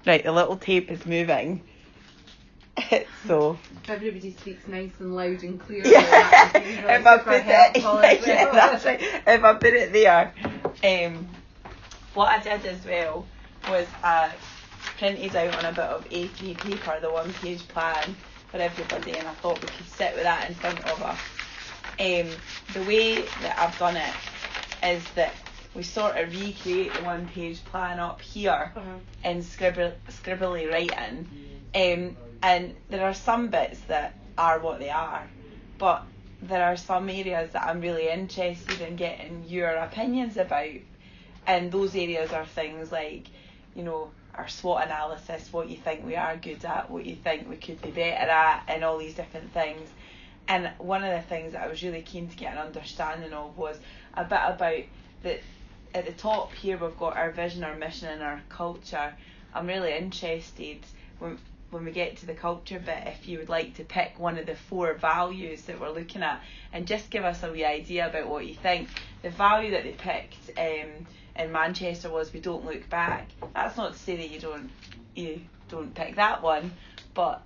Right, the little tape is moving. So everybody speaks nice and loud and clear. Yeah. If I put it, yeah, that's right. If I put it there, what I did as well was I printed out on a bit of A3 paper the one-page plan for everybody, and I thought we could sit with that in front of us. The way that I've done it is that we sort of recreate the one-page plan up here in scribbly writing. And there are some bits that are what they are, but there are some areas that I'm really interested in getting your opinions about. And those areas are things like, our SWOT analysis, what you think we are good at, what you think we could be better at, and all these different things. And one of the things that I was really keen to get an understanding of was a bit about at the top here we've got our vision, our mission and our culture. I'm really interested when we get to the culture bit, if you would like to pick one of the 4 values that we're looking at and just give us a wee idea about what you think. The value that they picked in Manchester was we don't look back. That's not to say that you don't pick that one, but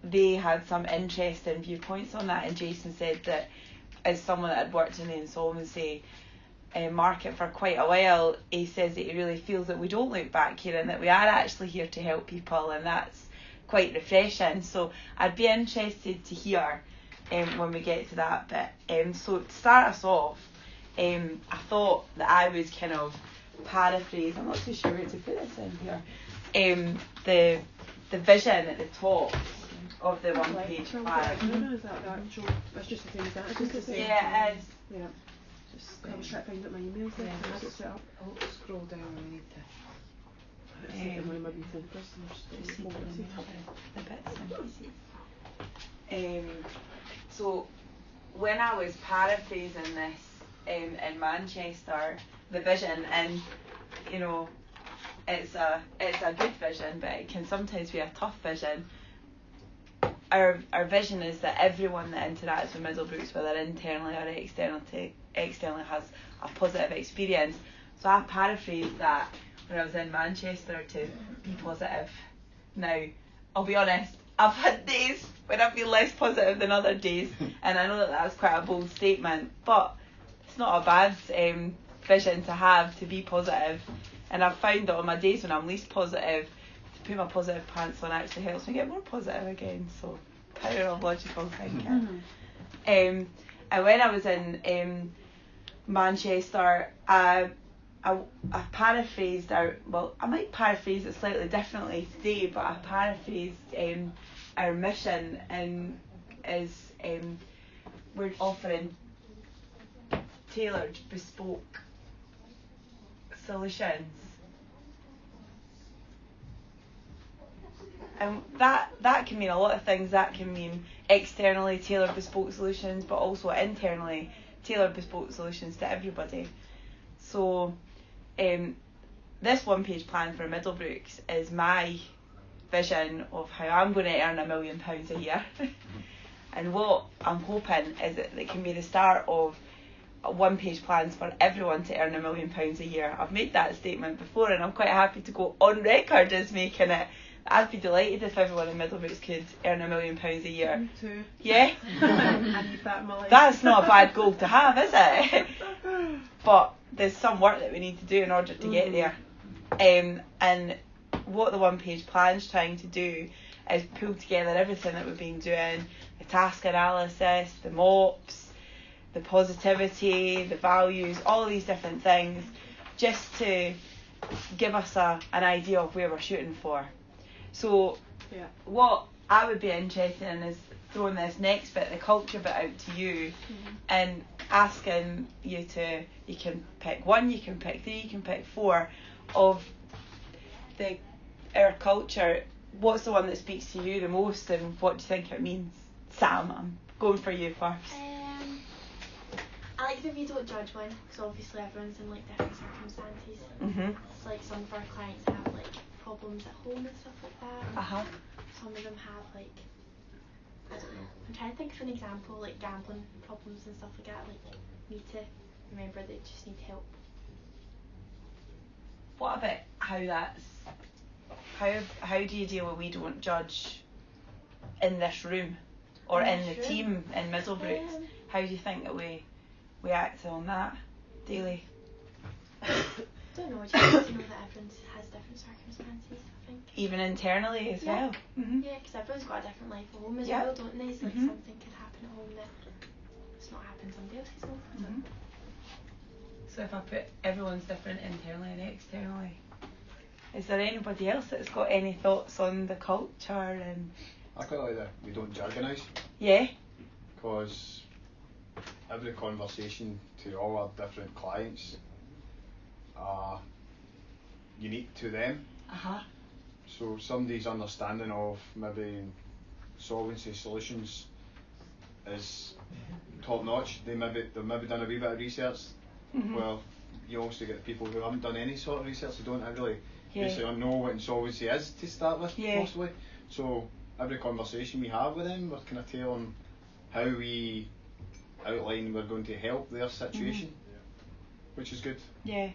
they had some interesting viewpoints on that, and Jason said that as someone that had worked in the insolvency market for quite a while, he says that he really feels that we don't look back here and that we are actually here to help people, and that's quite refreshing. So I'd be interested to hear when we get to that bit. So to start us off, I thought that I would kind of paraphrase, I'm not too sure where to put this in here, the vision at the top of the one-page plan. No, is that the actual? It's just the same as that. It's just the same. Yeah, it is. Yeah. I was trying to find out my emails there. Yeah, Just set up. I'll scroll down and we need to. It's like when maybe focus and just fold it. The bits and pieces. So when I was paraphrasing this in Manchester, the vision, and it's a good vision, but it can sometimes be a tough vision. Our vision is that everyone that interacts with Middlebrooks, whether internally or externally, has a positive experience. So I paraphrased that when I was in Manchester to be positive. Now, I'll be honest, I've had days when I've been less positive than other days, and I know that that's quite a bold statement, but it's not a bad vision to have, to be positive. And I've found that on my days when I'm least positive, to put my positive pants on actually helps me get more positive again. So, power of logical thinking. And when I was in Manchester, I paraphrased I might paraphrase it slightly differently today, but I paraphrased our mission, and we're offering tailored, bespoke solutions. And that can mean a lot of things. That can mean externally tailored bespoke solutions, but also internally tailored bespoke solutions to everybody. So this one-page plan for Middlebrooks is my vision of how I'm going to earn £1 million a year. And what I'm hoping is that it can be the start of one-page plans for everyone to earn £1 million a year. I've made that statement before, and I'm quite happy to go on record as making it. I'd be delighted if everyone in Middlebrooks could earn £1 million a year. Me too. Yeah? I need that in my life. That's not a bad goal to have, is it? But there's some work that we need to do in order to get there. And what the one-page plan's trying to do is pull together everything that we've been doing, the task analysis, the MOPs, the positivity, the values, all of these different things, just to give us an idea of where we're shooting for. So what I would be interested in is throwing this next bit, the culture bit, out to you, and asking you to, you can pick 1, you can pick 3, you can pick 4 of our culture. What's the one that speaks to you the most, and what do you think it means? Sam, I'm going for you first. I like that we don't judge one, because obviously everyone's in like different circumstances. It's like some of our clients have like problems at home and stuff like that. Some of them have like, I don't know, I'm trying to think of an example, like gambling problems and stuff like that. Like, need to remember they just need help. What about how that's how do you deal with we don't judge in this room or in the team in Middlebrooks? How do you think that we act on that daily? Don't know, just need to know that everyone has different circumstances, I think. Even internally as well. Mm-hmm. Yeah, because everyone's got a different life at home as well, don't they? So like something could happen at home that it's not happened somebody else's home. Mm-hmm. So if I put everyone's different internally and externally, is there anybody else that's got any thoughts on the culture? And I quite like that we don't jargonise. Yeah. Because every conversation to all our different clients are unique to them. So somebody's understanding of maybe solvency solutions is top notch. They've maybe done a wee bit of research. Well, you also get people who haven't done any sort of research. They don't really basically know what insolvency is to start with, possibly. So every conversation we have with them, we're kind of telling how we outline we're going to help their situation, which is good. Yeah.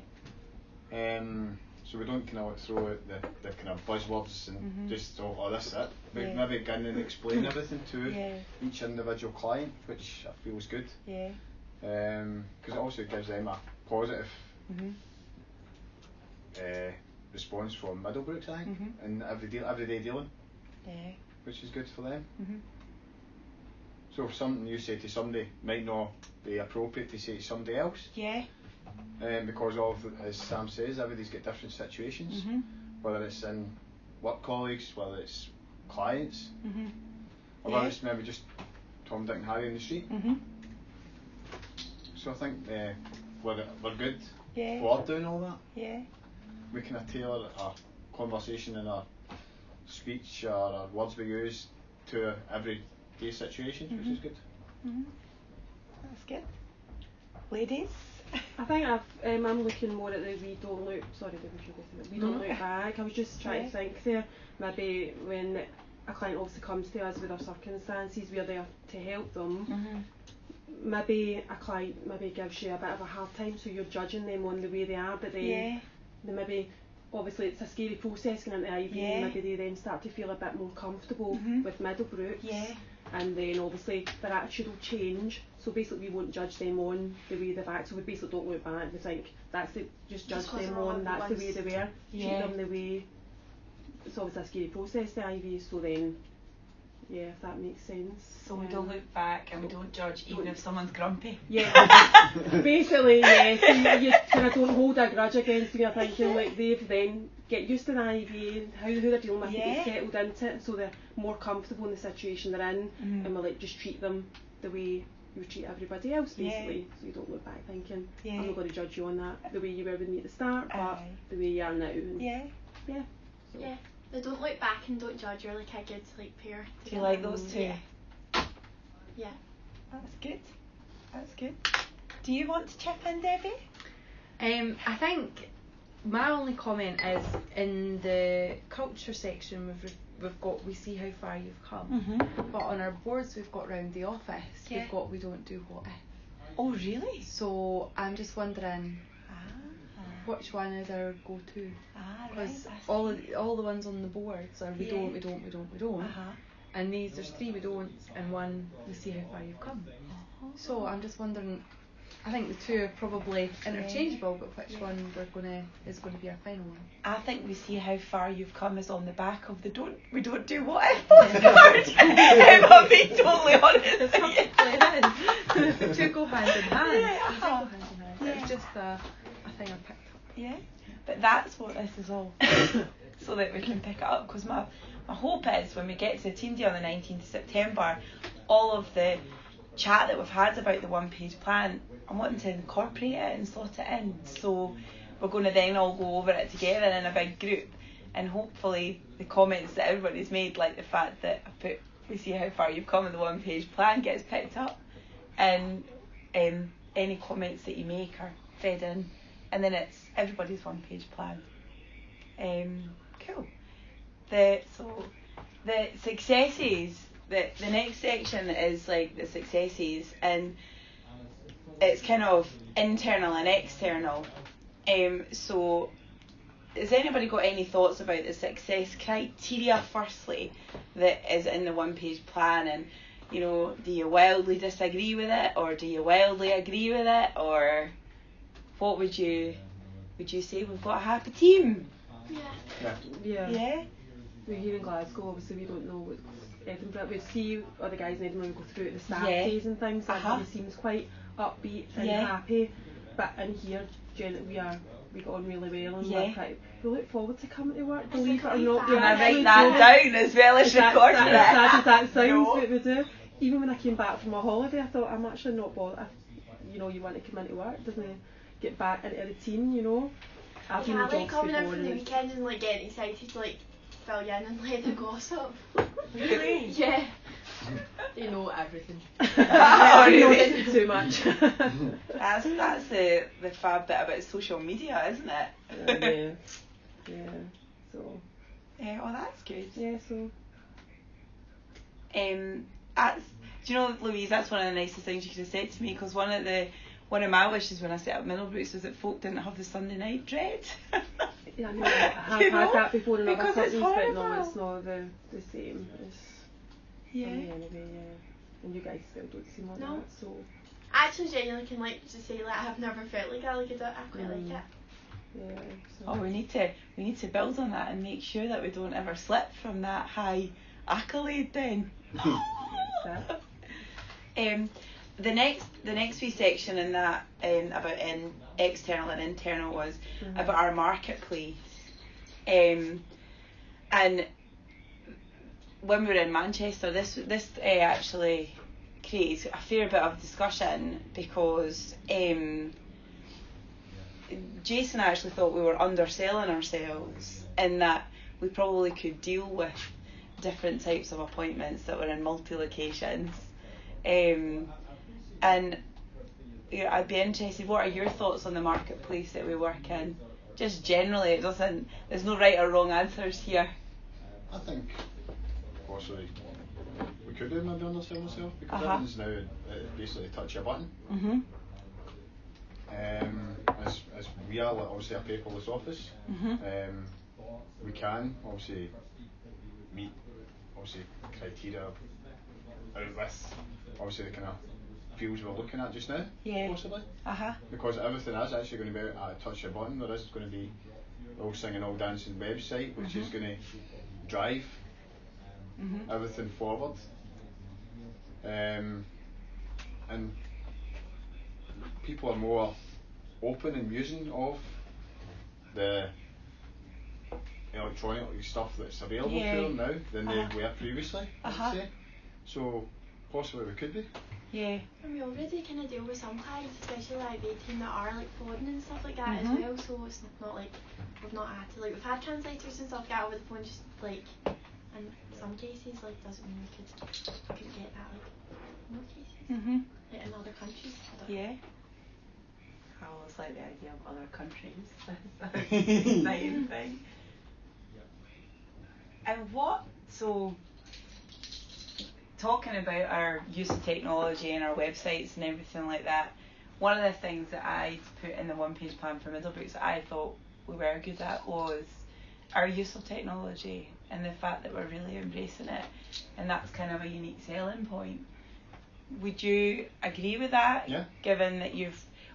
So we don't kind of throw out the kind of buzzwords and just this is it. We maybe go in and explain everything to each individual client, which I feel is good. Yeah. Because it also gives them a positive response from Middlebrooks, I think, and everyday dealing, which is good for them. So if something you say to somebody might not be appropriate to say to somebody else, because of, as Sam says, everybody's got different situations, whether it's in work colleagues, whether it's clients, or whether it's maybe just Tom, Dick and Harry in the street. So I think we're good for doing all that. Yeah. We kind of tailor our conversation and our speech or our words we use to everyday situations, which is good. That's good. Ladies? I think I'm looking more at the we don't look back. I was just trying to think there. Maybe when a client obviously comes to us with their circumstances, we're there to help them. Maybe a client gives you a bit of a hard time, so you're judging them on the way they are, but then they maybe, obviously it's a scary process going into IV, and maybe they then start to feel a bit more comfortable with Middlebrooks, and then obviously their attitude will change. So basically we won't judge them on the way they've acted, so we basically don't look back, we think just judge them on that's the way they were, treat them the way. It's obviously a scary process, the IV, so then if that makes sense. So we don't look back and we don't judge even if someone's grumpy. Basically, so you kind of don't hold a grudge against them. You're thinking like they've then get used to the IV and how they're dealing with it, get settled into it, so they're more comfortable in the situation they're in, and we'll just treat them the way you treat everybody else, basically. So you don't look back thinking, I'm not going to judge you on that, the way you were with me at the start, but the way you are now. And They don't look back and don't judge. You're like a good pair. Do you like those two? Yeah. That's good. That's good. Do you want to chip in, Debbie? I think my only comment is in the culture section we see how far you've come, but on our boards we've got round the office we've got we don't do what if. Oh really? So I'm just wondering which one is our go-to, because all the ones on the boards are we don't, and there's 3 we don't and 1 we see how far you've come. So I'm just wondering, I think the 2 are probably interchangeable, but which one is going to be our final one? I think we see how far you've come is on the back of we don't do what if. If I'm being totally honest. The 2 go hand in hand. It's just a thing I picked up. Yeah, but that's what this is all, so that we can pick it up, because my hope is when we get to the team day on the 19th of September, all of the chat that we've had about the one-page plan, I'm wanting to incorporate it and slot it in, so we're going to then all go over it together in a big group, and hopefully the comments that everybody's made, like the fact that I put we see how far you've come in the one-page plan, gets picked up, and any comments that you make are fed in, and then it's everybody's one-page plan. Cool. The successes, the next section is like the successes, and it's kind of internal and external. So has anybody got any thoughts about the success criteria, firstly, that is in the one-page plan? And, you know, do you wildly disagree with it, or do you wildly agree with it, or what would you say? We've got a happy team. Yeah. We're here in Glasgow, obviously we don't know what Edinburgh, we see other guys in Edinburgh go through the staff days and things, so everybody seems quite upbeat and happy, but in here we got on really well, and we look forward to coming to work, believe it or not. Can I write that down as well as recording it? That sounds what we do. Even when I came back from my holiday, I thought, I'm actually not bothered. You know, you want to come into work, doesn't it? Get back into a routine, you know. I've been like coming in from the weekend and like getting excited to like fill you in and let the gossip. Really? Yeah. They know everything. Oh, really? They know too much. That's the fab bit about social media, isn't it? Yeah. So. Yeah. Oh, that's good. Yeah. So. That's. Do you know, Louise? That's one of the nicest things you could have said to me, because one of my wishes when I set up Middlebrooks was that folk didn't have the Sunday night dread. Yeah, I know. I've had that before in other companies, but no, it's not the same. It's anyway, and you guys still don't seem like that, so. I actually genuinely can like just say like I've never felt like I quite like it. Yeah. So. Oh, we need to build on that and make sure that we don't ever slip from that high accolade then. The next wee section in that about external and internal was about our marketplace, and when we were in Manchester, this actually created a fair bit of discussion, because Jason actually thought we were underselling ourselves, in that we probably could deal with different types of appointments that were in multi-locations. And I'd be interested, what are your thoughts on the marketplace that we work in? Just generally, there's no right or wrong answers here. I think possibly we could do maybe understand myself, because everything's now basically touch a button. As we are like, obviously a paperless office, we can obviously meet criteria out with obviously the kind of fields we're looking at just now, possibly. Because everything is actually going to be at a touch of a button. There is going to be all singing, all dancing website, which is going to drive everything forward. And people are more open and using of the electronic stuff that's available to them now than they were previously, I'd say. So possibly we could be. Yeah. And we already kind of deal with some clients, especially like 18 that are like foreign and stuff like that as well. So it's not like we've not had to, like, we've had translators and stuff get over the phone, just like in some cases, like, doesn't mean we could get that like in more cases, like in other countries. Yeah. I always like the idea of other countries. That's a nice thing. And so talking about our use of technology and our websites and everything like that, one of the things that I put in the one-page plan for Middlebrooks that I thought we were good at was our use of technology, and the fact that we're really embracing it, and that's kind of a unique selling point. Would you agree with that? Yeah. Given that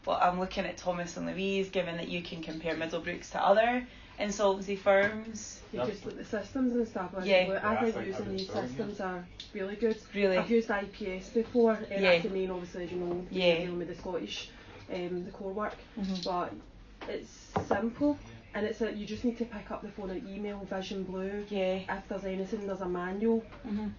I'm looking at Thomas and Louise, given that you can compare Middlebrooks to other insolvency firms. Just like the systems and stuff. I think using these systems are really good. Really? I've used IPS before. That's the main, obviously, as you know, dealing with the Scottish, the core work. But it's simple, and you just need to pick up the phone and email Vision Blue. If there's anything, there's a manual. You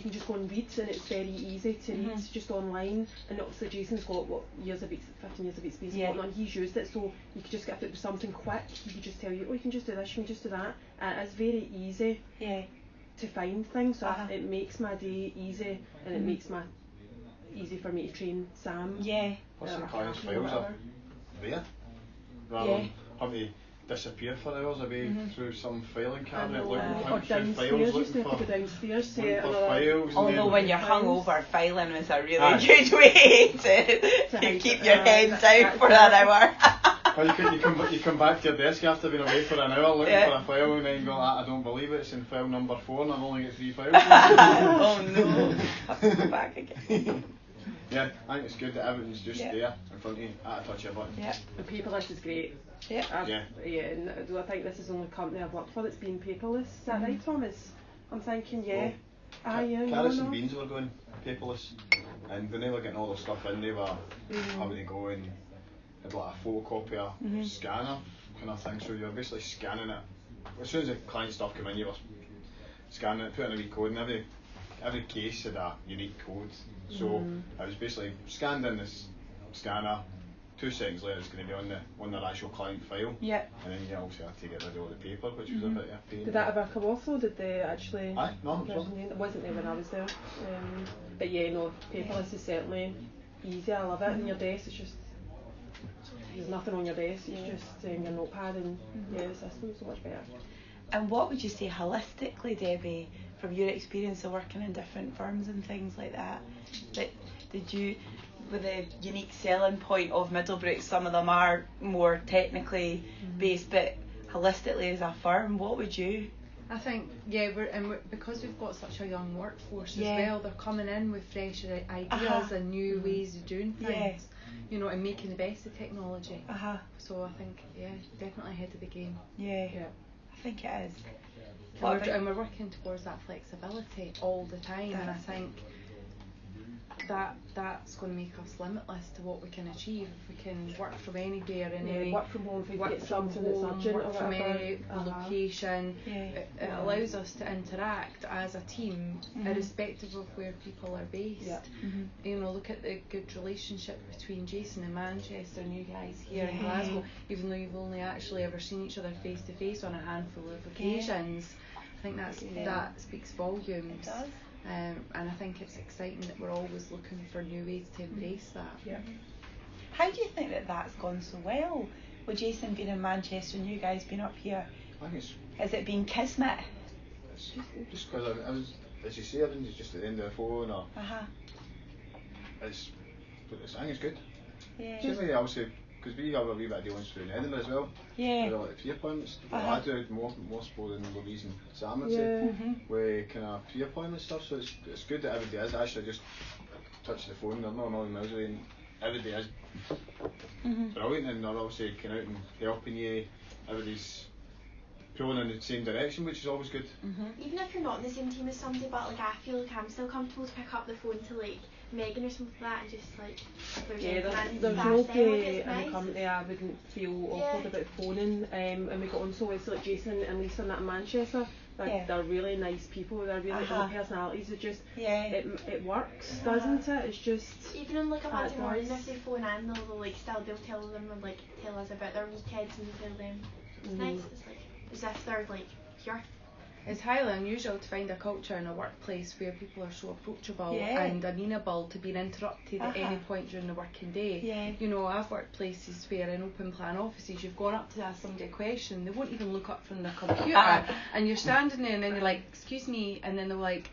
can just go and read, and it's very easy to read just online. And obviously Jason's got 15 years of experience, and he's used it, so you could just get, if it was something quick, he could just tell you, you can just do this, you can just do that. And it's very easy to find things, so it makes my day easy, and it makes easy for me to train Sam. Plus the client's files are there, rather than having to disappear for hours away through some filing cabinet looking through files, looking for files. Although when you're hungover, filing was a really good way to keep your head down for that hour. Well, you come back to your desk after being away for an hour looking for a file and then go, I don't believe it, it's in file number 4 and I've only got 3 files. Oh no, I have to go back again. Yeah, I think it's good that everything's just there in front of you at a touch of a button. Yeah, the paperless is great. Yeah. And I think this is the only company I've worked for that's been paperless. Is that right, Thomas? I'm thinking, Carrots and Beans were going paperless, and when they were getting all their stuff in, they were having to go and had like a photocopier scanner kind of thing, so you were basically scanning it. As soon as the client stuff came in, you were scanning it, putting a wee code, and every case had a unique code. So I was basically scanned in this scanner. 2 seconds later, it's going to be on their actual client file. Yeah. And then you also had to get rid of all the paper, which was a bit of a pain. Did that ever come off though? Did they actually? Aye, no, it wasn't there when I was there. But yeah, no, paperless is certainly easier. I love it. On your desk, it's just there's nothing on your desk. It's just your notepad, and the system's so much better. And what would you say holistically, Debbie, from your experience of working in different firms and things like that, with the unique selling point of Middlebrook, some of them are more technically based, but holistically as a firm, what would you? I think, because we've got such a young workforce as well, they're coming in with fresh ideas and new ways of doing things, you know, and making the best of technology. So I think, definitely ahead of the game. Yeah. I think it is. And we're working towards that flexibility all the time, and I think that's going to make us limitless to what we can achieve if we can work from anywhere and any work from home if we work get from something that's home, urgent work or from whatever. any location. It allows us to interact as a team irrespective of where people are based. You know, look at the good relationship between Jason in Manchester and you guys here in Glasgow, even though you've only actually ever seen each other face to face on a handful of occasions. I think that speaks volumes. It does. And I think it's exciting that we're always looking for new ways to embrace that. How do you think that's gone so well? With Jason being in Manchester and you guys being up here, I think has it been kismet? It's just because I was, as you say, everything's just at the end of the phone, or I think it's good. Certainly, obviously, because we have a wee bit of dealings through in Edinburgh as well. With like 3 appointments. I do more so than Louise and Sam would say, with kind of 3 appointment stuff. So it's good that everybody is actually just touch the phone. They're not a million miles away, and everybody is brilliant, and they're obviously coming out and helping you. Everybody's pulling in the same direction, which is always good. Even if you're not in the same team as somebody, but like I feel like I'm still comfortable to pick up the phone to like Megan or something like that and just like there's nobody in the company I wouldn't feel awkward about phoning, and we got on so well. So like Jason and Lisa and that in Manchester, they're really nice people. They're really good personalities. It just it works, doesn't it? It's just even on like a Monday morning if they phone in, they'll like still tell them and like tell us about their weekends and tell them. It's nice. It's like as if they're like pure. It's highly unusual to find a culture in a workplace where people are so approachable and amenable to being interrupted at any point during the working day. You know, I've worked places where in open plan offices you've gone up to ask somebody a question, they won't even look up from their computer, and you're standing there and then you're like, excuse me, and then they're like,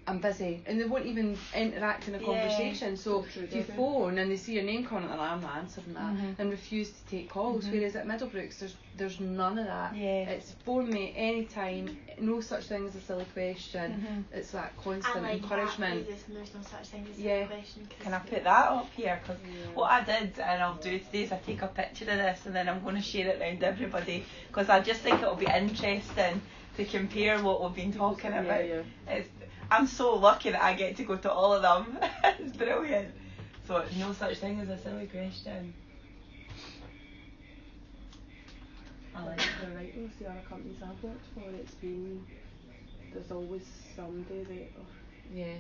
I'm busy, and they won't even interact in a conversation. So if you phone and they see your name calling, I'm not answering that, and refuse to take calls. Whereas at Middlebrooks, there's none of that. It's phone me anytime. No such thing as a silly question. It's that constant encouragement. There's no such thing as a silly question. Can I put that up here? Because what I did, and I'll do today, is I take a picture of this and then I'm going to share it around everybody, because I just think it'll be interesting to compare what we've been talking about. I'm so lucky that I get to go to all of them. It's brilliant. So no such thing as a silly question. I like the right with the other companies I've worked for. It's been there's always somebody that you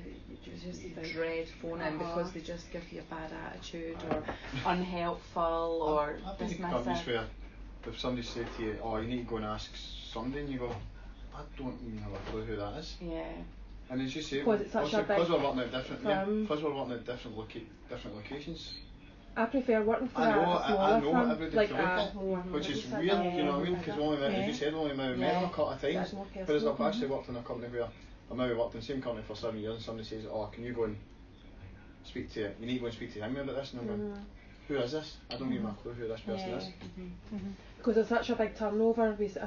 just dread phoning because they just give you a bad attitude or unhelpful or dismissive. Where if somebody said to you, you need to go and ask somebody, and you go, I don't even have a clue who that is. And as you say, because we're working at different locations. I prefer working for I a know firm, everybody like which is weird, you know what I mean? Because as you said, only met them a couple of times. Whereas I've actually worked in a company where I've now worked in the same company for 7 years, and somebody says, can you go and speak to, you need to go and speak to him about this, and I'm going, who is this? I don't even have a clue who this person is. Because there's such a big turnover with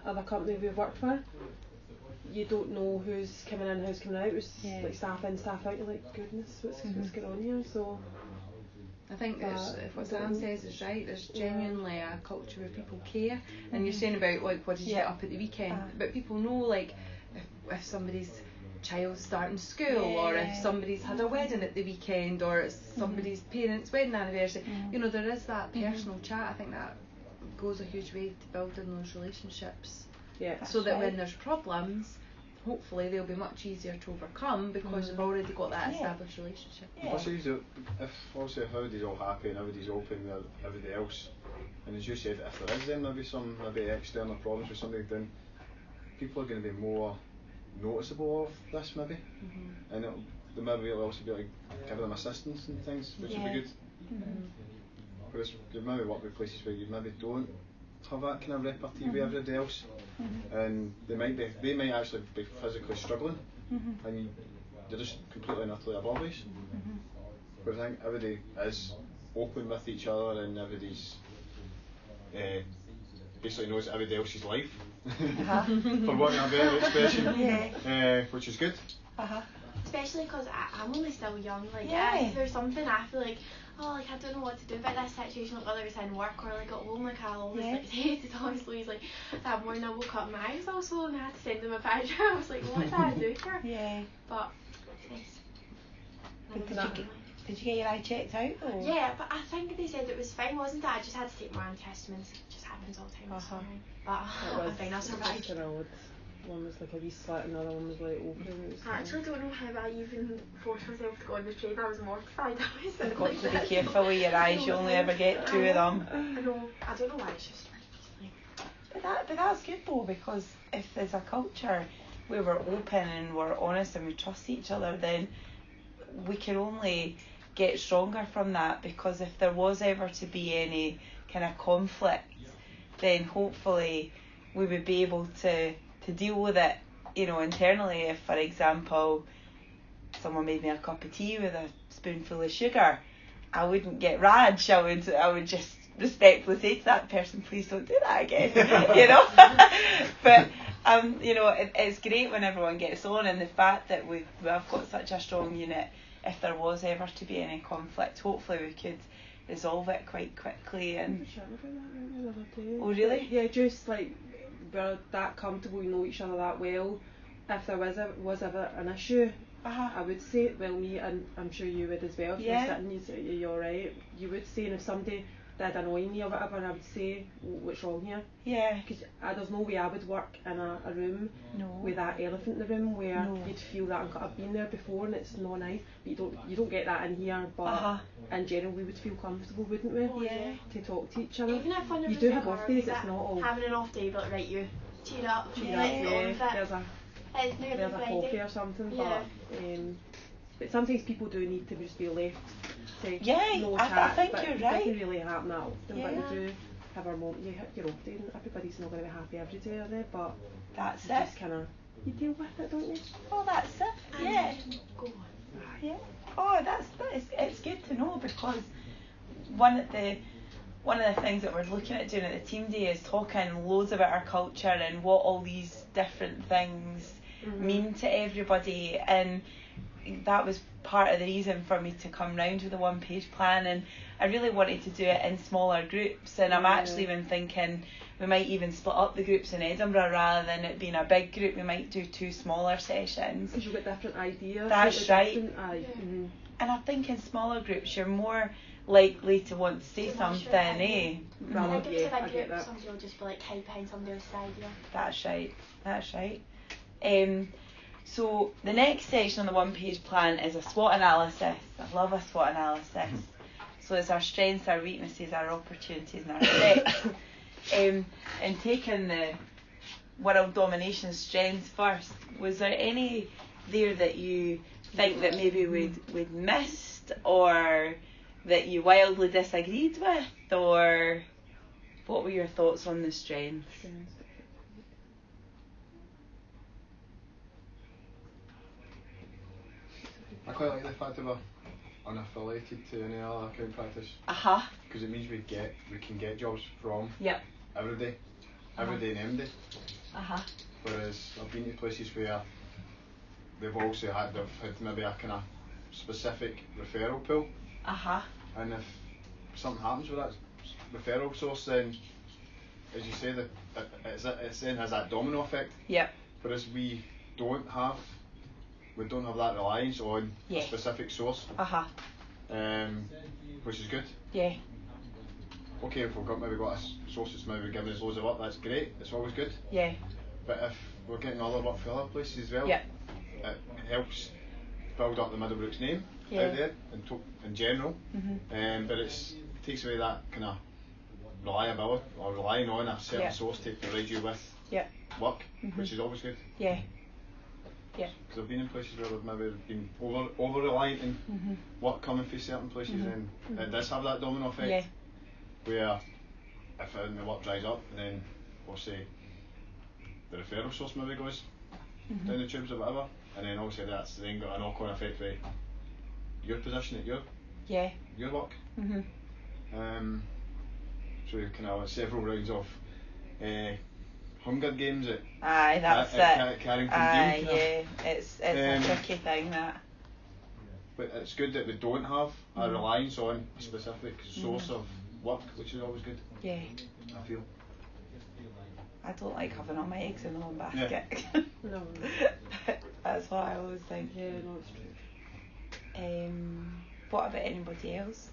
other company we've worked for. You don't know who's coming in, who's coming out. It's like staff in, staff out. You're like, goodness, what's going on here? So I think if what Sam says is right, there's genuinely a culture where people care. And you're saying about like, what did you get up at the weekend? But people know, like, if somebody's child's starting school, or if somebody's had a wedding at the weekend, or it's somebody's parents' wedding anniversary, you know, there is that personal chat. I think that goes a huge way to building those relationships. Yeah. So that when there's problems, hopefully they'll be much easier to overcome because you've already got that established relationship. Also, if everybody's all happy and everybody's open with everybody else, and as you said, if there is then maybe some external problems with somebody, then people are going to be more noticeable of this maybe, and they maybe will also be like give them assistance and things, which would be good. Whereas you maybe work with places where you maybe don't have that kind of repartee with everybody else, and they might actually be physically struggling, and you're just completely and utterly oblivious. Whereas I think everybody is open with each other, and everybody's basically knows everybody else's life, for wanting a better expression, which is good. Especially because I'm only still young, like if there's something I feel like, oh, like I don't know what to do about this situation, like whether it's in work or like at home, like I'll always like say to Thomas Louise, like that morning I woke up and my eyes all swollen and I had to send him a picture. I was like, what did I do here? But did you get your eye checked out though? Yeah, but I think they said it was fine, wasn't it? I just had to take more antihistamines. It just happens all the time. But I'm fine, I survived. One was like a wee slit, and another one was like open. I actually don't know how I even forced myself to go on the train. I was mortified. You've got to be careful with your eyes, you only ever get two of them. I know. I don't know why, it's just But that's good though, because if there's a culture where we're open and we're honest and we trust each other, then we can only get stronger from that, because if there was ever to be any kind of conflict, then hopefully we would be able to deal with it, you know, internally. If, for example, someone made me a cup of tea with a spoonful of sugar, I wouldn't get rage. I would just respectfully say to that person, please don't do that again. You know. But you know, it's great when everyone gets on, and the fact that we've got such a strong unit. If there was ever to be any conflict, hopefully we could resolve it quite quickly. And oh really? Yeah, just like we're that comfortable, we know each other that well. If there was ever an issue, I would say, well, me, and I'm sure you would as well, if you're sitting, you say, you're alright, you would say, and if somebody did annoy me or whatever, I would say, what's wrong here? Yeah. Because there's no way I would work in a room with that elephant in the room where you'd feel that I've been there before and it's not nice, but you don't get that in here, but in general we would feel comfortable, wouldn't we? To talk to each other. Even if one of you us do have off days, it's not all having an off day, but right, you cheer up, there's a coffee or something, but sometimes people do need to just be left to no chat. I think but you're it right. It doesn't really happen that often, but you do have our moment. You hit your off day, and everybody's not going to be happy every day, are they? But that's it. Just kind of you deal with it, don't you? Oh, that's it. Yeah. Go on. Yeah. Oh, it's good to know, because one of the things that we're looking at doing at the team day is talking loads about our culture and what all these different things mean to everybody, and that was part of the reason for me to come round with the one-page plan, and I really wanted to do it in smaller groups, and I'm actually even thinking we might even split up the groups in Edinburgh rather than it being a big group. We might do 2 smaller sessions. Because you've got different ideas. That's right. And I think in smaller groups you're more likely to want to say something, eh? I think if it's a big group, somebody will just be like hide behind somebody else's idea. That's right. So the next section on the one-page plan is a SWOT analysis. I love a SWOT analysis. So it's our strengths, our weaknesses, our opportunities and our threats. And taking the world domination strengths first, was there any there that you think that maybe we'd missed, or that you wildly disagreed with, or what were your thoughts on the strengths? I quite like the fact of unaffiliated to any other account practice. Because it means we can get jobs from every day and every day. Whereas I've been to places where they've had maybe a kind of specific referral pool. And if something happens with that referral source, then as you say, it then has that domino effect. Whereas we don't have that reliance on a specific source. Which is good. Okay, if maybe got a source that's maybe giving us loads of work, that's great. It's always good. But if we're getting other work for other places as well, it helps build up the Middlebrooks name out there in general. But it takes away that kind of reliability or relying on a certain source to provide you with work, which is always good. Because I've been in places where we've maybe been over reliant on work coming from certain places, and it does have that domino effect. Where if the work dries up, then we'll say the referral source maybe goes down the tubes or whatever, and then obviously that's then got a knock-on effect for your position at your work. So you can have several rounds of Hunger Games at Carrington Dean. It's a tricky thing, that. But it's good that we don't have a reliance on a specific source of work, which is always good. I feel. I don't like having all my eggs in the one basket. No. That's what I always think. Yeah, no, it's true. What about anybody else?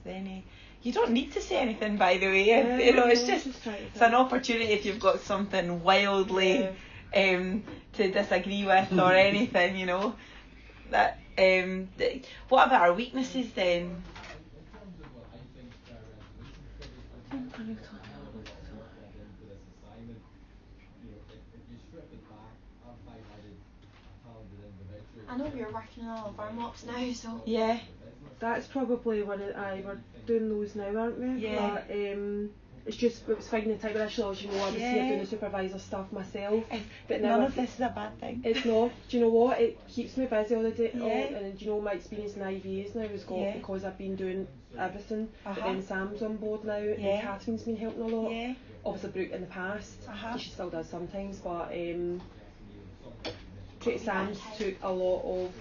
You don't need to say anything, by the way. It's just it's an opportunity if you've got something wildly to disagree with or anything, That what about our weaknesses then? I know we're working on all of our mocks now, so that's probably we're doing those now, aren't we? But, it's just it was finding the time. Initially, as you know, I was here doing the supervisor stuff myself. But none of this is a bad thing. It's not. Do you know what? It keeps me busy all the day. And do you know my experience in IVAs now has got because I've been doing everything. But then Sam's on board now, and Catherine's been helping a lot. Obviously, Brooke in the past, she still does sometimes, but Sam's took a lot of.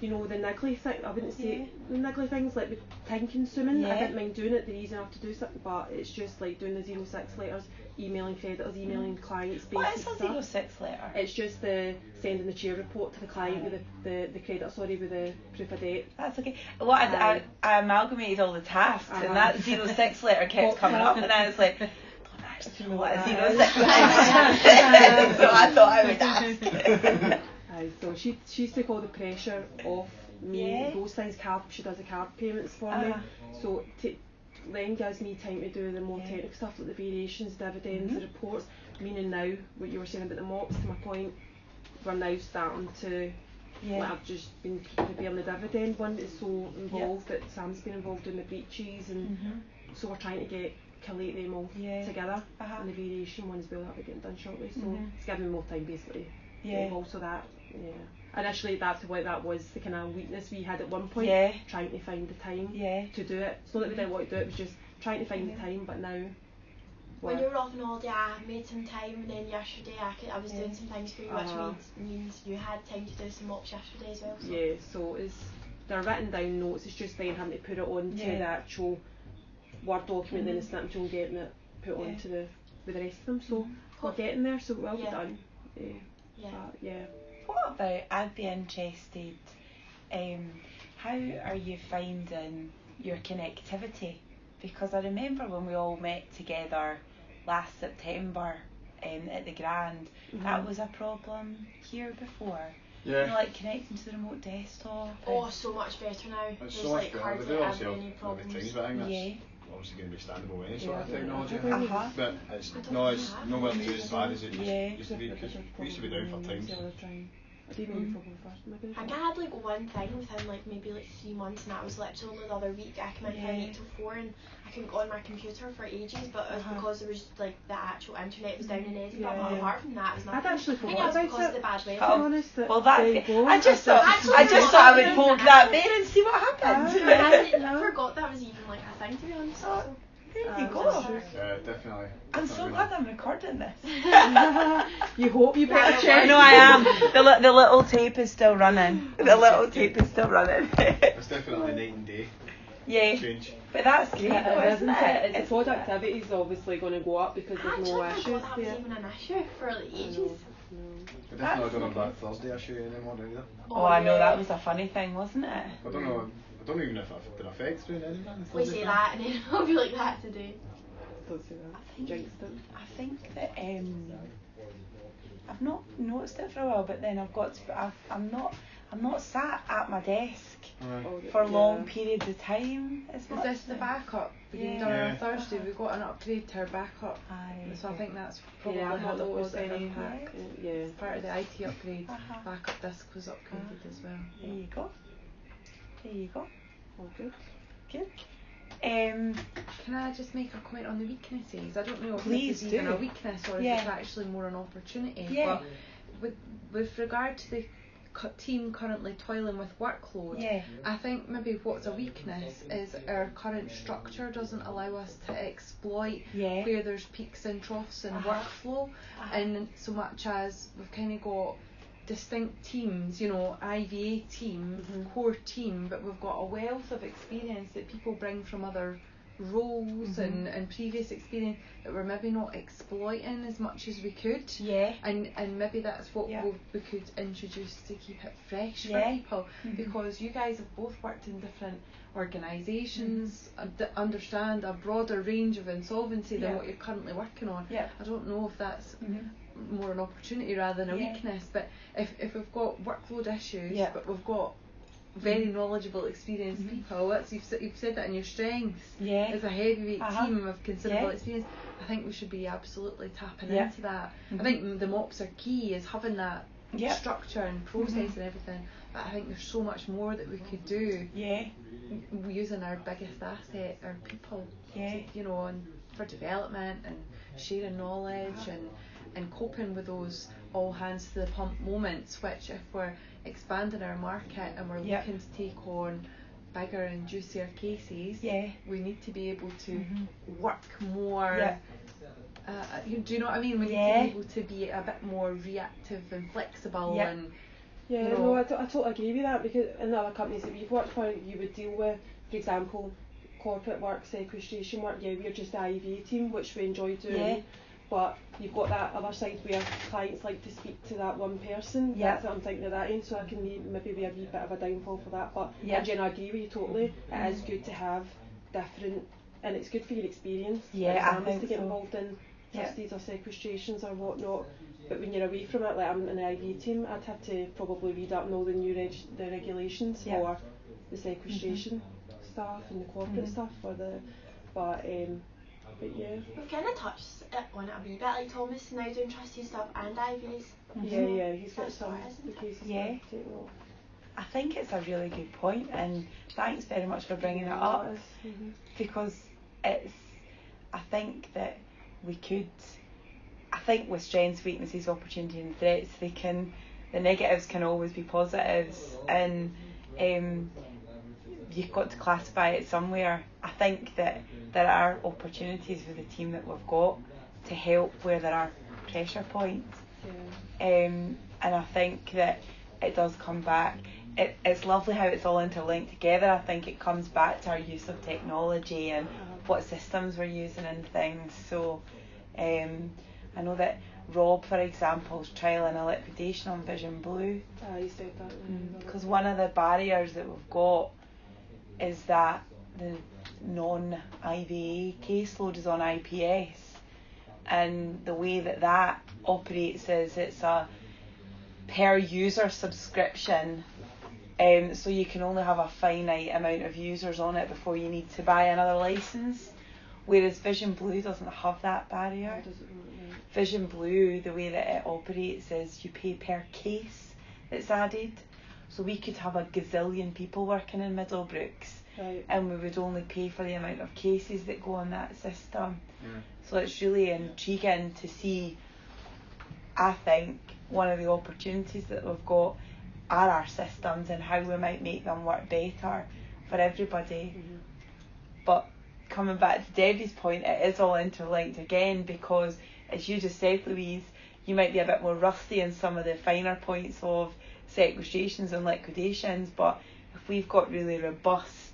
The niggly thing, I wouldn't say the niggly things like the time consuming. I didn't mind doing it, they're easy enough to do something, but it's just like doing the 06 letters, emailing creditors, emailing clients, basic What is stuff. a 06 letter? It's just the sending the chair report to the client with the creditor, with the proof of debt. That's okay. Well, I amalgamated all the tasks, and that 06 letter kept coming up, and I was like, I don't actually know what a 06 letter is, so I thought I would ask. So she took all the pressure off me. Those things, she does the card payments for me. So then gives me time to do the more technical stuff like the variations, dividends, the reports. Meaning now, what you were saying about the mocks, to my point, we're now starting to. I've just been preparing the dividend one. It's so involved that Sam's been involved in the breaches, and so we're trying to collate them all together. And the variation one as well, that'll be getting done shortly. So it's giving me more time basically. Also that. Initially that's what that was the kind of weakness we had at one point, trying to find the time to do it. It's not that we didn't want to do it, it was just trying to find the time, but now when you were off on holiday I made some time, and then yesterday I was doing some things for you, which means you had time to do some mocks yesterday as well. So they're written down notes, it's just then having to put it onto the actual Word document, then the snap and getting it put onto with the rest of them, so we're getting there, so we'll be done. What about, I'd be interested, how are you finding your connectivity? Because I remember when we all met together last September at the Grand, that was a problem here before. Like connecting to the remote desktop. So much better now. It's so much better. We do obviously have things, but I think that's obviously going to be standable with any sort of technology. But it's nowhere near as bad as it used to be, because we used to be down for times. I didn't even probably first. I think I had like one thing within like maybe like 3 months, and that was literally only the other week. I came in from 8 till 4, and I couldn't go on my computer for ages, but it was because there was like the actual internet was down in Edinburgh. But apart from that, it was nothing. I'd actually I think it was because of the bad weather. Well, I just thought I would poke that there and see what happened. I forgot that was even like a thing, to be honest. So. There you go. Yeah, definitely. I'm so glad I'm recording this. You hope you better check. No, I am. The little tape is still running. The little tape is still running. It's definitely night and day. Yeah. Change. But that's great, though, isn't it? It's productivity is obviously going to go up because there's no issues there. That was even an issue for like ages. I definitely don't have that Thursday issue anymore either. Oh, I know, that was a funny thing, wasn't it? I don't know. I don't even know if it affects doing anything. We say that and then it'll be like that today. Don't say that. Jinxed it. I think that I've not noticed it for a while, but then I've got to, I'm not sat at my desk for long periods of time. Is this the backup? Being done on a Thursday, we got an upgrade to our backup. So I think that's probably had a positive impact. Yeah. Part of the IT upgrade, backup disk was upgraded as well. There you go. There you go. All good. Good. Can I just make a comment on the weaknesses? I don't know if Please this is even a weakness or if it's actually more an opportunity. Yeah. But with regard to the team currently toiling with workload, I think maybe what's a weakness is our current structure doesn't allow us to exploit where there's peaks and troughs in workflow, and so much as we've kind of got distinct teams, you know, IVA team, core team, but we've got a wealth of experience that people bring from other roles and previous experience that we're maybe not exploiting as much as we could. And maybe that's what we could introduce to keep it fresh for people, because you guys have both worked in different organisations, understand a broader range of insolvency than what you're currently working on. I don't know if that's more an opportunity rather than a weakness, but if we've got workload issues but we've got very knowledgeable, experienced people, you've said that in your strengths as a heavyweight team of considerable experience, I think we should be absolutely tapping into that. I think the MOPs are key, is having that structure and process and everything, but I think there's so much more that we could do using our biggest asset, our people, you know, and for development and sharing knowledge and coping with those all hands to the pump moments, which if we're expanding our market and we're looking to take on bigger and juicier cases, we need to be able to work more. Do you know what I mean? We need to be able to be a bit more reactive and flexible and. Yeah, you know, I totally agree with that, because in the other companies that we've worked for, you would deal with, for example, corporate work, sequestration work. We're just the IVA team, which we enjoy doing. But you've got that other side where clients like to speak to that one person. That's what I'm thinking at that end, so I can maybe be a wee bit of a downfall for that. But Jen, I agree with you totally. It is good to have different, and it's good for your experience. I think to get involved in trustees or sequestrations or whatnot. But when you're away from it, like I'm in the IVA team, I'd have to probably read up on all the new the regulations for the sequestration stuff and the corporate stuff for the. But yeah. We've kind of touched on it a wee bit, like Thomas now doing trustee stuff and IVs. He's got some the cases to take off. I think it's a really good point, and thanks very much for bringing it up, because it's, I think that we could, I think with strengths, weaknesses, opportunity and threats, the negatives can always be positives, and you've got to classify it somewhere. I think that there are opportunities with the team that we've got to help where there are pressure points, and I think that it does come back. It's lovely how it's all interlinked together. I think it comes back to our use of technology and what systems we're using and things. So I know that Rob, for example, is trialling a liquidation on Vision Blue. He said that. Because one of the barriers that we've got is that the non-IVA caseload is on IPS, and the way that operates is it's a per user subscription, so you can only have a finite amount of users on it before you need to buy another license, whereas Vision Blue doesn't have that barrier. Vision Blue, the way that it operates is you pay per case that's added. So we could have a gazillion people working in Middlebrooks, Right. and we would only pay for the amount of cases that go on that system. Mm. So it's really intriguing to see. I think one of the opportunities that we've got are our systems and how we might make them work better for everybody. Mm-hmm. But coming back to Debbie's point, it is all interlinked again, because as you just said, Louise, you might be a bit more rusty in some of the finer points of sequestrations and liquidations, but if we've got really robust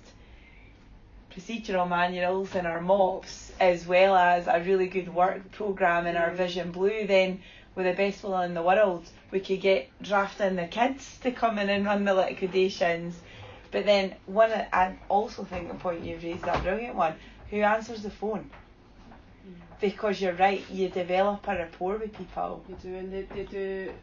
procedural manuals in our MOPs, as well as a really good work programme in our Vision Blue, then with the best will in the world, we could get drafting the kids to come in and run the liquidations. But then I also think the point you've raised is a brilliant one. Who answers the phone? Because you're right, you develop a rapport with people. You do, and they do.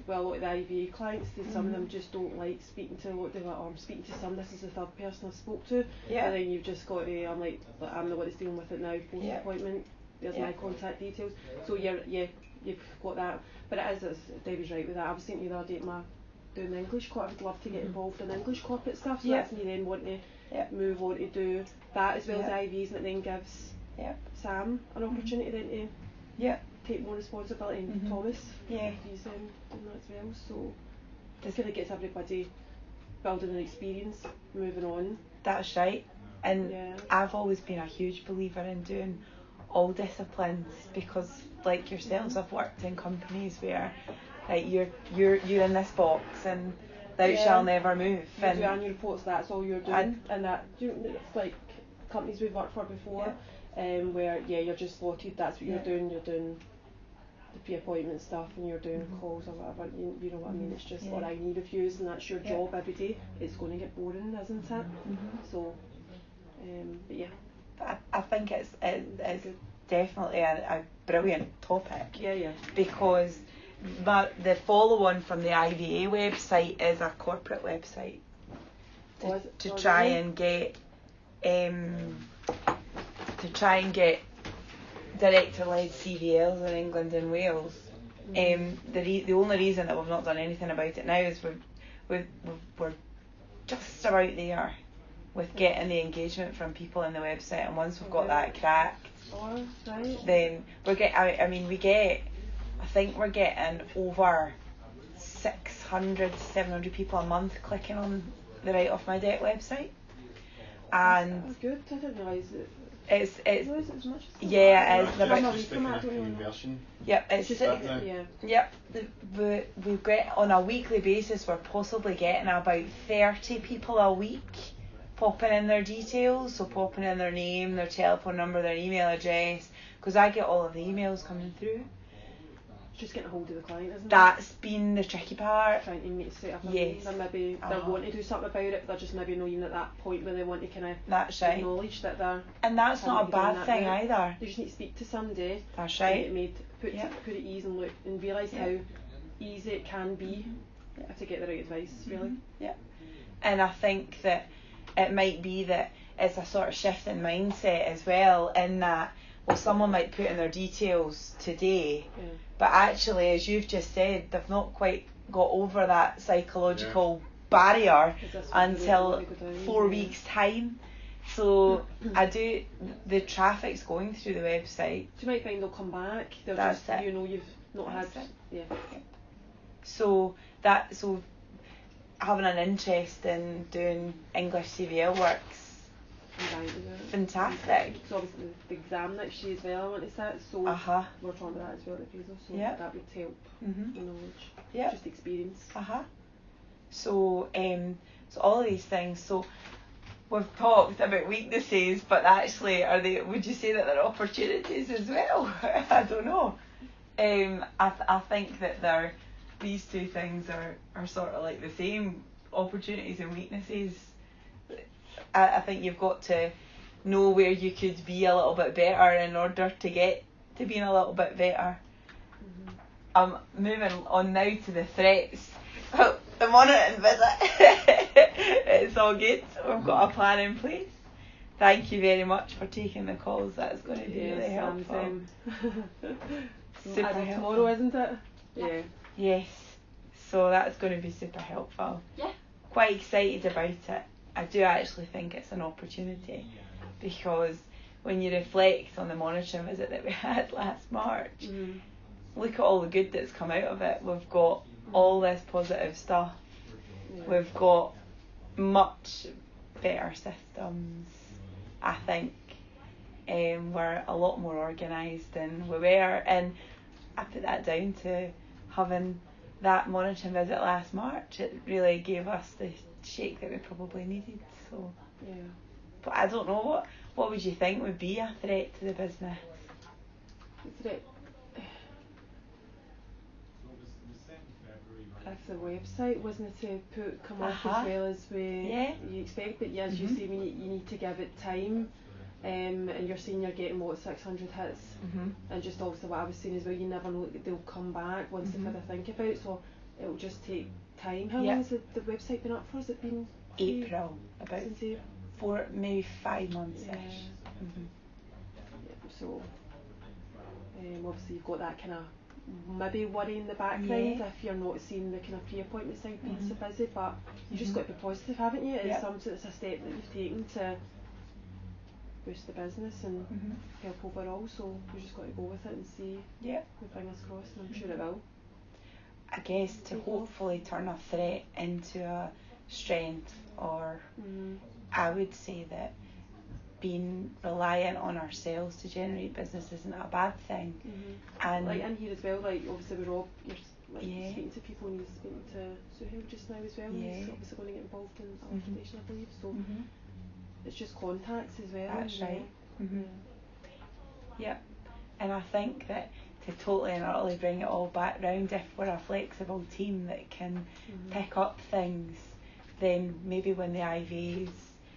Well, a lot of the IVA clients, some of them just don't like speaking to what they're like. Oh, I'm speaking to some. This is the third person I spoke to. Yeah. And then you've just got to. I'm the one that's dealing with it now. Post appointment. There's my contact details. So you've got that. But it is, as Debbie's right with that. I was thinking the other day, doing the English corp, I would love to get involved in English corporate stuff. So that's me then wanting to move on to do that as well as IVs, and it then gives Sam an opportunity then to take more responsibility, and Thomas, he's doing that as well. So it kind of gets everybody building an experience, moving on. That's right. And I've always been a huge believer in doing all disciplines, because like yourselves, I've worked in companies where you're in this box and thou shall never move. You do annual reports, that's all you're doing, and that it's like companies we've worked for before, where you're just slotted. That's what you're doing. You're doing the pre-appointment stuff, and you're doing calls or whatever. You know what I mean? It's just what I need of you, and that's your job every day. It's going to get boring, isn't it? So, but yeah. I think it's definitely a brilliant topic. Yeah. Because the follow-on from the IVA website is a corporate website to try and get director-led CVLs in England and Wales. The only reason that we've not done anything about it now is we're just about there with getting the engagement from people on the website, and once we've got that cracked, then I think we're getting over 600, 700 people a month clicking on the Write Off My Debt website. And that's good. I didn't realise it. It's as much as we get on a weekly basis, we're possibly getting about 30 people a week popping in their details, so popping in their name, their telephone number, their email address, because I get all of the emails coming through. Just getting a hold of the client, isn't it? That's been the tricky part. Trying to set up a meeting. They're maybe they want to do something about it, but they're just maybe not even at that point where they want to kind of acknowledge that they're. And that's not a bad thing either. They just need to speak to somebody. That's right. Put it at ease and look and realise how easy it can be to get the right advice, really. Yeah. And I think that it might be that it's a sort of shift in mindset as well, in that someone might put in their details today, but actually, as you've just said, they've not quite got over that psychological barrier until 4 weeks' time. So the traffic's going through the website. So you might find they'll come back. They'll you've not had. So having an interest in doing English CVL works. Fantastic. So obviously the exam next year as well I want to set, so we're talking about that as well at Fraser, so that would help the knowledge, just experience. So all of these things, so we've talked about weaknesses, but actually would you say that they're opportunities as well? I don't know. I think that these two things are sort of like the same, opportunities and weaknesses. I think you've got to know where you could be a little bit better in order to get to being a little bit better. Moving on now to the threats. The monitoring visit. It's all good. We've got a plan in place. Thank you very much for taking the calls. That's going to be really helpful. Super helpful. Tomorrow, isn't it? Yes. So that's going to be super helpful. Yeah. Quite excited about it. I do actually think it's an opportunity, because when you reflect on the monitoring visit that we had last March, look at all the good that's come out of it. We've got all this positive stuff. We've got much better systems, I think. We're a lot more organised than we were, and I put that down to having that monitoring visit last March. It really gave us the shake that we probably needed. So, yeah. But I don't know, what would you think would be a threat to the business? If the website wasn't to come off as well as you expect, but as you say, you need to give it time. And you're saying you're getting 600 hits, and just also what I was saying as well, you never know that they'll come back once they've had a think about it, so it'll just take time. How long has the website been up for? Has it been April, about 4, maybe 5 months-ish. So obviously you've got that kind of maybe worry in the background if you're not seeing the kind of pre-appointment side being so busy, but you've just got to be positive, haven't you? It's a step that you've taken to boost the business and help overall, so we've just got to go with it and see we fingers crossed, and I'm sure it will. I guess to hopefully turn a threat into a strength, or I would say that being reliant on ourselves to generate business isn't a bad thing. And like in here as well, like obviously with Rob, you're speaking to people, and he's speaking to Suhail just now as well, and he's obviously going to get involved in our foundation, I believe, so it's just contacts as well. That's right. Yep. And I think that to totally and utterly bring it all back round, if we're a flexible team that can pick up things, then maybe when the IVs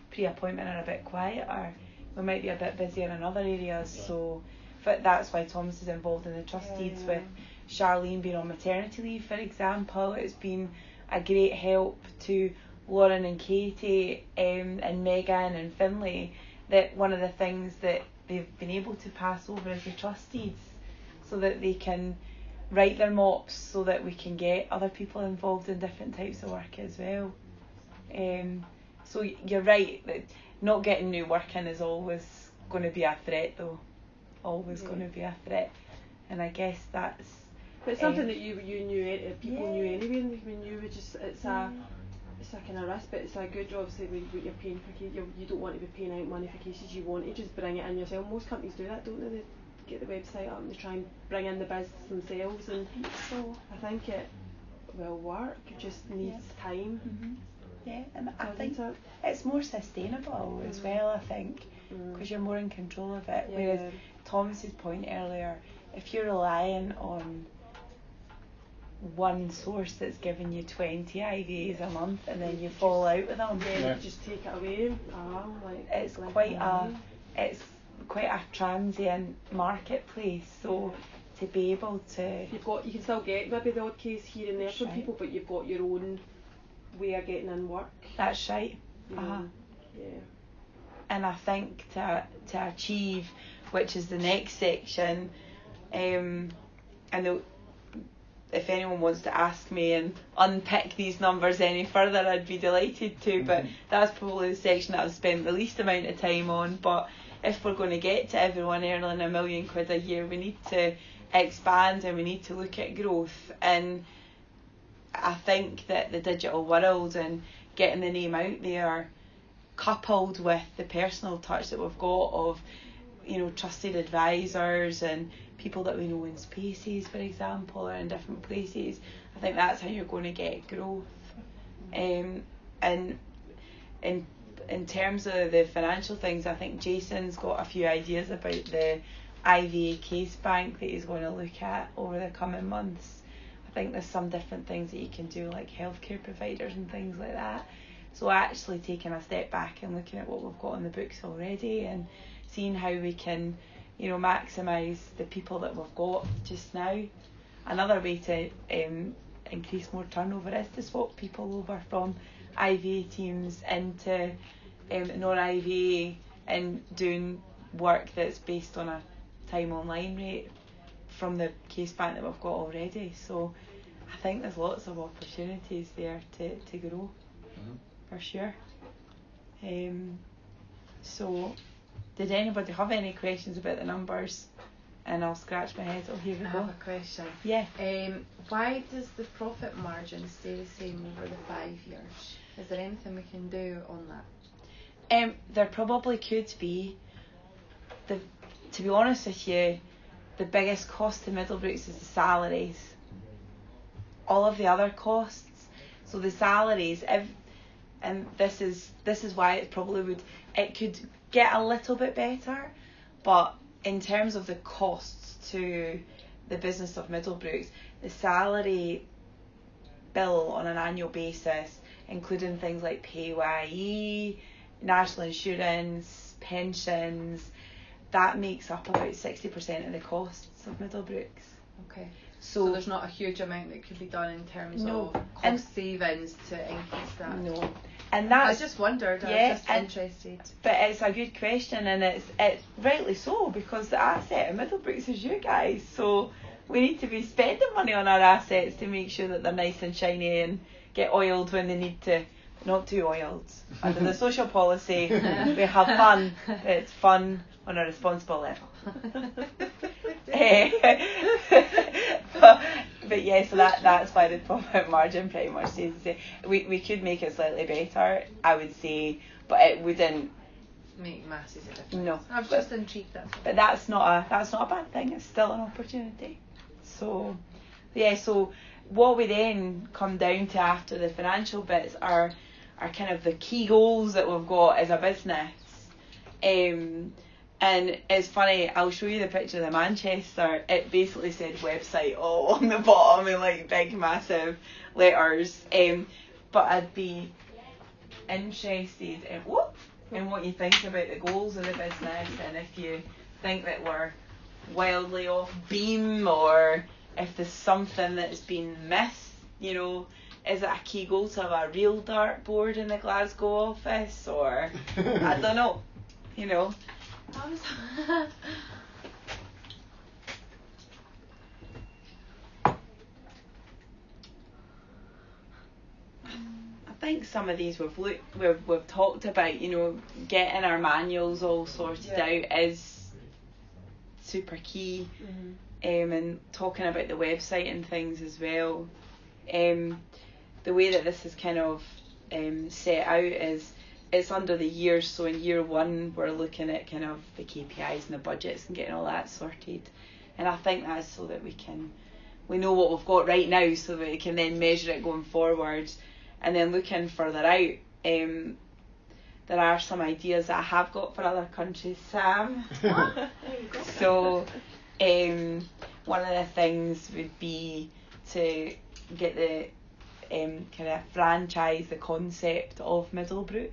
pre-appointment are a bit quieter, we might be a bit busier in other areas. So but that's why Thomas is involved in the trust deeds, with Charlene being on maternity leave, for example. It's been a great help to Lauren and Katie and Megan and Finlay, that one of the things that they've been able to pass over is the trust deeds, so that they can write their mops, so that we can get other people involved in different types of work as well. So you're right, that not getting new work in is always going to be a threat, though. Always going to be a threat. And I guess that's... But it's something that you knew, people knew anyway, when you were just, it's a kind of risk, but it's a good job, obviously, what you're paying for cases. You don't want to be paying out money for cases, you want to just bring it in yourself. Most companies do that, don't they? They get the website up and they try and bring in the business themselves, and I think it will work, it just needs time. Yeah, and I think it's more sustainable as well, I think, because you're more in control of it. Whereas Thomas's point earlier, if you're relying on one source that's giving you 20 IVs a month and then you fall out with them, just take it away. It's quite a transient marketplace. So to be able to, you can still get maybe the odd case here and there from people, but you've got your own way of getting in work. That's right. And I think to achieve, which is the next section, and if anyone wants to ask me and unpick these numbers any further, I'd be delighted to, but that's probably the section that I've spent the least amount of time on. But if we're going to get to everyone earning £1 million a year, we need to expand and we need to look at growth. And I think that the digital world and getting the name out there, coupled with the personal touch that we've got of, trusted advisors and people that we know in spaces, for example, or in different places, I think that's how you're going to get growth. And in terms of the financial things, I think Jason's got a few ideas about the IVA case bank that he's going to look at over the coming months. I think there's some different things that you can do, like healthcare providers and things like that. So actually taking a step back and looking at what we've got in the books already and seeing how we can, maximise the people that we've got just now. Another way to increase more turnover is to swap people over from IVA teams into non-IVA and doing work that's based on a time online rate from the case bank that we've got already. So I I think there's lots of opportunities there to grow, for sure. So, did anybody have any questions about the numbers? And I'll scratch my head. Oh, here we go. I have a question. Yeah. Why does the profit margin stay the same over the 5 years? Is there anything we can do on that? There probably could be. To be honest with you, the biggest cost to Middlebrooks is the salaries. All of the other costs. So the salaries, and this is why it could get a little bit better, but in terms of the costs to the business of Middlebrooks, the salary bill on an annual basis, including things like PAYE, national insurance, pensions, that makes up about 60% of the costs of Middlebrooks. Okay. So there's not a huge amount that could be done in terms of cost savings to increase that? No. And that's, I just wondered, I was just interested. But it's a good question, and it's rightly so, because the asset of Middlebrooks is you guys, so we need to be spending money on our assets to make sure that they're nice and shiny and get oiled when they need to. Not too oiled. Under the social policy, we have fun. It's fun on a responsible level. But yeah, so that's why the profit margin pretty much stays the same. We could make it slightly better, I would say, but it wouldn't make masses of difference. No. I was just intrigued, that's all. But that's not a bad thing, it's still an opportunity. So yeah, so what we then come down to after the financial bits are kind of the key goals that we've got as a business. And it's funny, I'll show you the picture of the Manchester. It basically said website all on the bottom in like big massive letters. But I'd be interested in what you think about the goals of the business, and if you think that we're wildly off beam, or if there's something that's been missed, you know. Is it a key goal to have a real dartboard in the Glasgow office, or I don't know, you know. I think some of these we've talked about, you know, getting our manuals all sorted out is super key, and talking about the website and things as well. The way that this is kind of set out is it's under the years, so in year one we're looking at kind of the KPIs and the budgets and getting all that sorted, and I think that's so that we know what we've got right now, so that we can then measure it going forward. And then looking further out, there are some ideas that I have got for other countries, Sam. So one of the things would be to get the kind of franchise the concept of Middlebrooks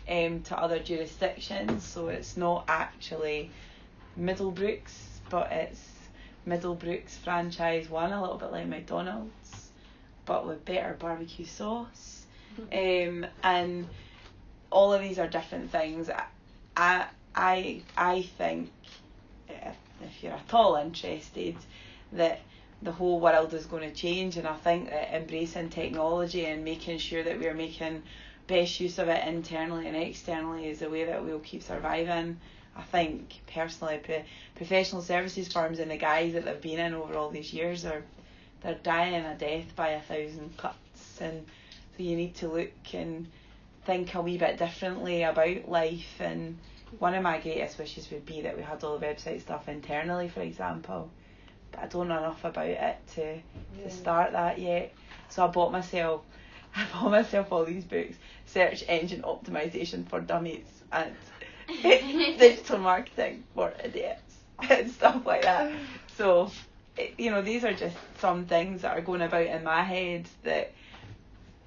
to other jurisdictions, so it's not actually Middlebrooks, but it's Middlebrooks franchise 1, a little bit like McDonald's, but with better barbecue sauce. And all of these are different things. I think if you're at all interested, that the whole world is going to change, and I think that embracing technology and making sure that we're making best use of it internally and externally is the way that we'll keep surviving. I think personally, professional services firms and the guys that they've been in over all these years they're dying a death by 1,000 cuts, and so you need to look and think a wee bit differently about life. And one of my greatest wishes would be that we had all the website stuff internally, for example. I don't know enough about it to start that yet. So I bought myself all these books, Search Engine Optimization for Dummies and Digital Marketing for Idiots and stuff like that. So, you know, these are just some things that are going about in my head that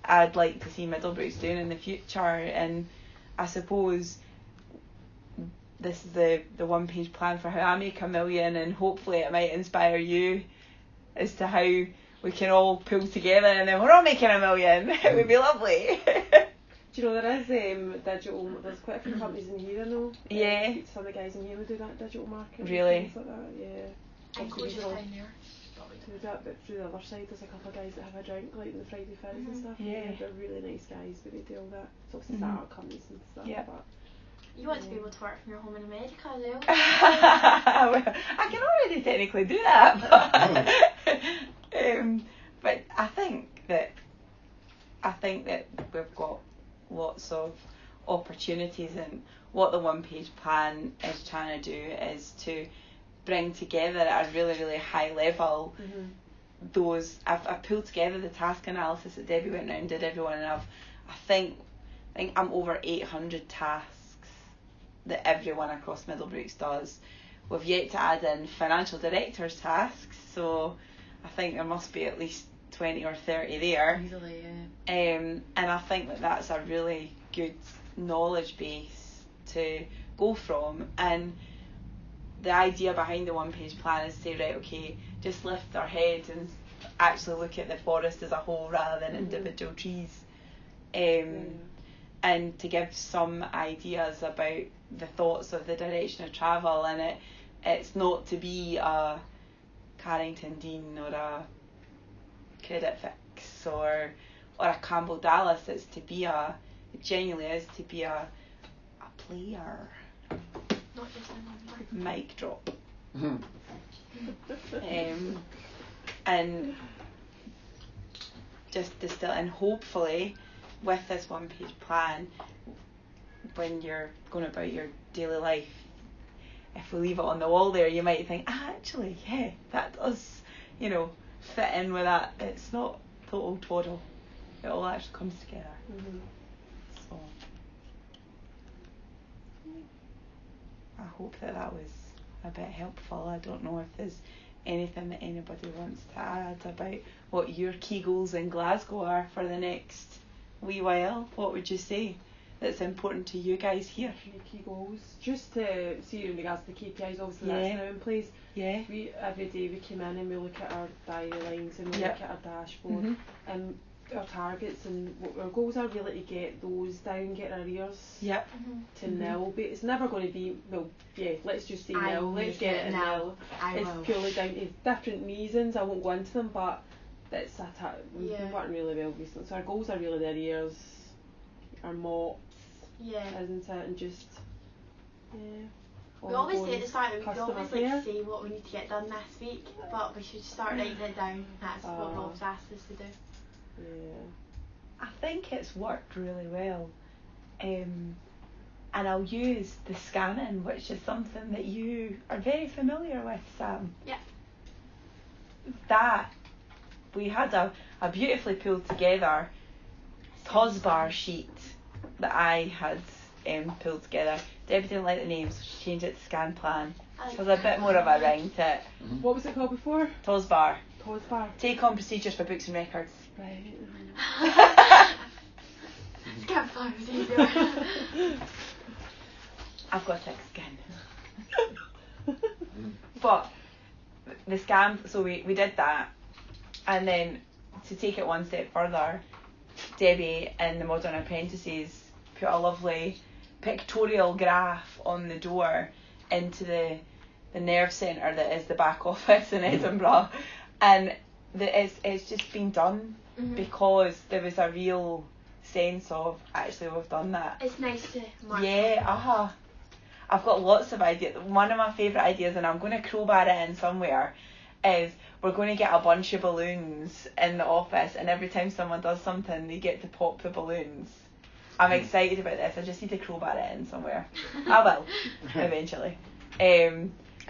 I'd like to see Middlebrooks doing in the future. And I suppose this is the one-page plan for how I make $1 million, and hopefully it might inspire you as to how we can all pull together and then we're all making $1 million. It would be lovely. Do you know there is digital? There's quite a few companies in here, I know. Yeah. Some of the guys in here will do that digital marketing. Really? Things like that. Yeah. And coaches down there. to do it, but through the other side there's a couple of guys that have a drink like in the Friday Fizz and stuff. Yeah. They're really nice guys, but they do all that. It's obviously start-up companies and stuff. Yeah. But you want to be able to work from your home in America as well. Well, I can already technically do that, but I think that we've got lots of opportunities, and what the one page plan is trying to do is to bring together at a really, really high level those. I've pulled together the task analysis that Debbie went around and did everyone, and I think I'm over 800 tasks that everyone across Middlebrooks does. We've yet to add in financial director's tasks, so I think there must be at least 20 or 30 there. Easily, yeah. And I think that that's a really good knowledge base to go from. And the idea behind the one page plan is to say, right, okay, just lift our head and actually look at the forest as a whole rather than individual trees. And to give some ideas about the thoughts of the direction of travel, and it's not to be a Carrington Dean or a Credit Fix or a Campbell Dallas. It genuinely is to be a player. Not just a number. Mic drop. And just distill, and hopefully with this one page plan, when you're going about your daily life, if we leave it on the wall there, you might think, actually, yeah, that does, fit in with that. It's not total twaddle. It all actually comes together. So I hope that was a bit helpful. I don't know if there's anything that anybody wants to add about what your key goals in Glasgow are for the next wee while. What would you say that's important to you guys here? Your key goals, just to see in regards to the KPIs, obviously that's now in place. Yeah. We every day we come in and we look at our diary lines and we look at our dashboard and our targets and what our goals are, really to get those down, get our arrears to nil. But it's never going to be, let's just say nil. Let's get it nil. It's purely down to different reasons. I won't go into them, but that's we've been working really well recently. So our goals are really the arrears, our mops, isn't it? And just we always say at the start, we always say what we need to get done this week, but we should start writing it down. That's what Rob's asked us to do. I think it's worked really well, and I'll use the scanning, which is something that you are very familiar with, Sam. Yeah. That we had a beautifully pulled together TOSBAR sheet that I had pulled together. Debbie didn't like the name, so she changed it to scan plan. There's a bit more of a ring to it. What was it called before? TOSBAR. TOSBAR. Take on procedures for books and records. Right. Scan plan was easier. I've got thick skin. But the scan, so we did that, and then to take it one step further, Debbie in the Modern Apprentices put a lovely pictorial graph on the door into the nerve centre that is the back office in Edinburgh, and it's just been done because there was a real sense of actually we've done that. It's nice to mark. Yeah, I've got lots of ideas. One of my favourite ideas, and I'm going to crowbar it in somewhere, is we're going to get a bunch of balloons in the office, and every time someone does something they get to pop the balloons. I'm excited about this. I just need to crowbar it in somewhere. I will eventually.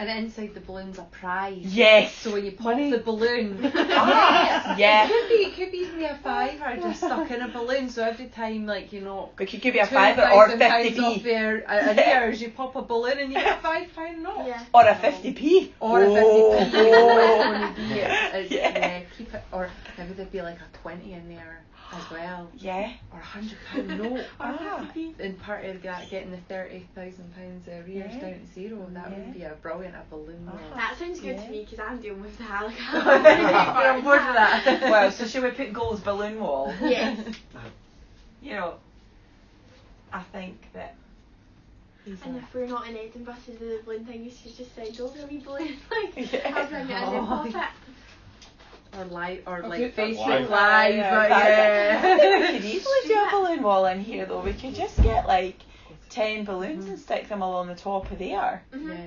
And inside the balloon's a prize. Yes. So when you pop the balloon, yeah. It could be even a fiver just stuck in a balloon. So every time, we could give you a fiver or 50p. Off their arrears, you pop a balloon and you get a £5 note. Yeah. Or a 50p. Or a 50p. Keep it. Or maybe there'd be like a 20 in there as well. Yeah. Or £100 note. And part of that, getting the £30,000 arrears down to zero, that would be a brilliant balloon. That sounds good to me because I'm dealing with that. You're on board for that. Well, so should we put goals balloon wall? Yes. I think that. And if we're not in Edinburgh to do the balloon thing, you should just send over a wee balloon. I'll bring it in and pop it. Or live, or Okay, like that's Facebook live. Live. We could easily do a balloon wall in here though. We could just get like 10 balloons and stick them along the top of there. Yeah.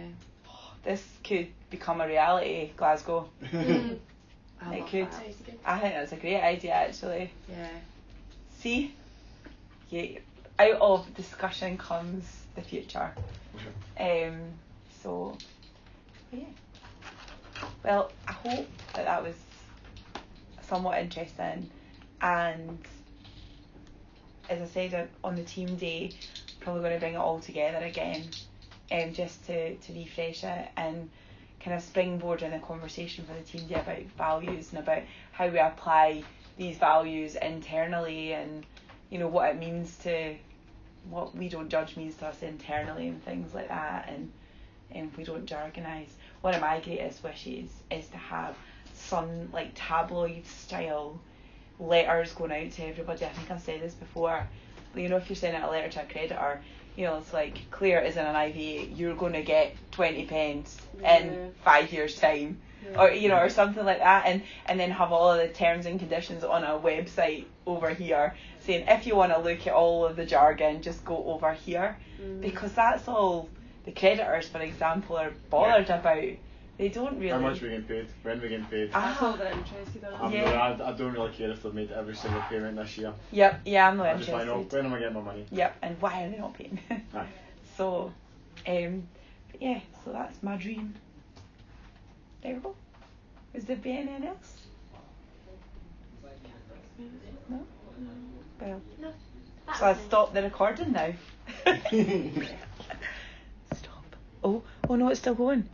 This could become a reality, Glasgow. I It love could. that. I think that's a great idea actually. Yeah. See? Yeah. Out of discussion comes the future. So, yeah. Well, I hope that was somewhat interesting, and as I said on the team day, probably going to bring it all together again, just to refresh it and kind of springboard in a conversation for the team day about values and about how we apply these values internally, and you know what it means to what we don't judge means to us internally and things like that, and we don't jargonise. One of my greatest wishes is to have some like tabloid style letters going out to everybody. I think I've said this before. You know, if you're sending a letter to a creditor, you know, it's like, Claire is in an IVA, you're going to get 20 pence in 5 years' time. Or, you know, or something like that, and then have all of the terms and conditions on a website over here saying, if you want to look at all of the jargon, just go over here. Because that's all the creditors, for example, are bothered about. They don't really. How much we getting paid? When we getting paid? That's all they're interested in. I don't really care if they've made every single payment this year. Yep, yeah, I'm not I just interested. want to know, when am I getting my money? Yep, and why are they not paying? Aye. So, yeah, so that's my dream. There we go. Is there been anything else? No? Well, No. so I stop the recording now. Stop. Oh no, it's still going.